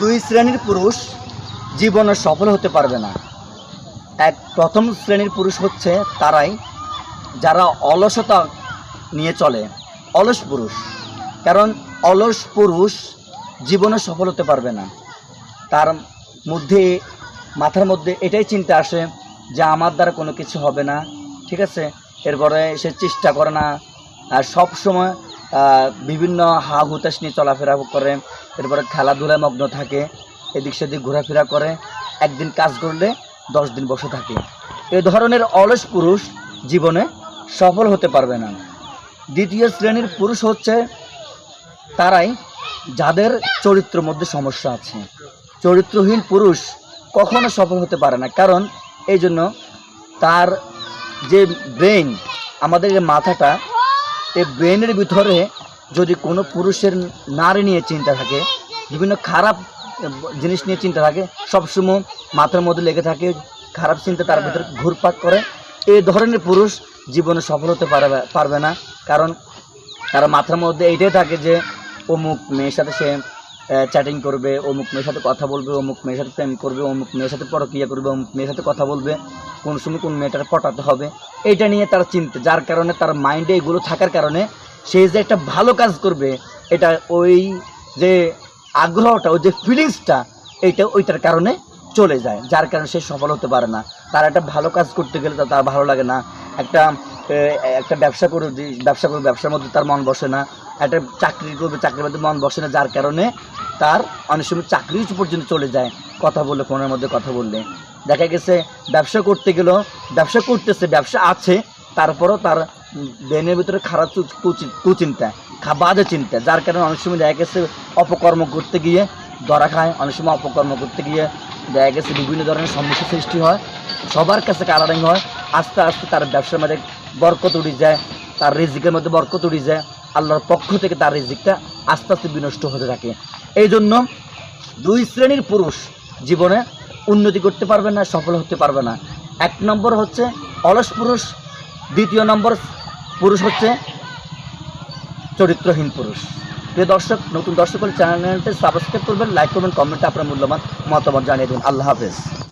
দুই শ্রেণীর পুরুষ জীবনে সফল হতে পারবে না। প্রথম শ্রেণীর পুরুষ হচ্ছে তারাই যারা অলসতা নিয়ে চলে, অলস পুরুষ। কারণ অলস পুরুষ জীবনে সফল হতে পারবে না। তার মধ্যে মাথার মধ্যে এটাই চিন্তা আসে যে আমার দ্বারা কোনো কিছু হবে না, ঠিক আছে। এরপরে সে চেষ্টা করে না, আর সবসময় বিভিন্ন হা হুতাশ নিয়ে চলাফেরা করে। এরপরে খেলাধুলায় মগ্ন থাকে, এদিক সেদিক ঘোরাফেরা করে, একদিন কাজ করলে 10 দিন বসে থাকে। এ ধরনের অলস পুরুষ জীবনে সফল হতে পারবে না। দ্বিতীয় শ্রেণীর পুরুষ হচ্ছে তারাই যাদের চরিত্রের মধ্যে সমস্যা আছে। চরিত্রহীন পুরুষ কখনো সফল হতে পারে না। কারণ এই জন্য তার যে ব্রেন, আমাদের যে মাথাটা, এই ব্রেনের ভিতরে যদি কোনো পুরুষের নারী নিয়ে চিন্তা থাকে, বিভিন্ন খারাপ জিনিস নিয়ে চিন্তা থাকে, সবসময় মাথার মধ্যে লেগে থাকে, খারাপ চিন্তা তার ভিতরে ঘুরপাক করে, এই ধরনের পুরুষ জীবনে সফল হতে পারবে না। কারণ তার মাথার মধ্যে এইটাই থাকে যে অমুক মেয়ের সাথে সে চ্যাটিং করবে, অমুক মেয়ের সাথে কথা বলবে, অমুক মেয়ের সাথে প্রেম করবে, অমুক মেয়ের সাথে পরকীয়া করবে, অমুক মেয়ের সাথে কথা বলবে, কোন সময় কোন মেয়েটার পটাতে হবে, এইটা নিয়ে তার চিন্তা। যার কারণে তার মাইন্ডে এগুলো থাকার কারণে সে যে একটা ভালো কাজ করবে, এটা ওই যে আগ্রহটা, ওই যে ফিলিংসটা, এইটা ওইটার কারণে চলে যায়। যার কারণে সে সফল হতে পারে না। তার একটা ভালো কাজ করতে গেলে তার ভালো লাগে না। একটা ব্যবসা করবে, ব্যবসার মধ্যে তার মন বসে না। একটা চাকরি করবে, চাকরির মধ্যে মন বসে না। যার কারণে তার অনেক সময় চাকরি পর্যন্ত চলে যায় কথা বললে, ফোনের মধ্যে কথা বললে। দেখা গেছে ব্যবসা করতে গেলেও, ব্যবসা করতেছে, ব্যবসা আছে, তারপরও তার ব্রেনের ভিতরে খারাপ কুচিন্তা, বাজে চিন্তা। যার কারণে অনেক সময় দেখা গেছে অপকর্ম করতে গিয়ে ধরা খায়। অনেক সময় অপকর্ম করতে গিয়ে দেখা গেছে বিভিন্ন ধরনের সমস্যা সৃষ্টি হয়, সবার কাছে কালারিং হয়। আস্তে আস্তে তার ব্যবসার মধ্যে বরকত উঠে যায়, তার রিজিকের মধ্যে বরকত উঠে যায়। আল্লাহর পক্ষ থেকে তার রিজিকটা আস্তে আস্তে বিনষ্ট হতে থাকে। এই জন্য দুই শ্রেণীর পুরুষ জীবনে উন্নতি করতে পারবে না, সফল হতে পারবে না। 1 নম্বর হচ্ছে অলস পুরুষ, দ্বিতীয় নম্বর পুরুষ হচ্ছে চরিত্রহীন পুরুষ। প্রিয় দর্শক, নতুন দর্শক হলে চ্যানেলটি সাবস্ক্রাইব করবেন, লাইক করবেন, কমেন্টে আপনার মূল্যবান মতামত জানিয়ে দেবেন। আল্লাহ হাফেজ।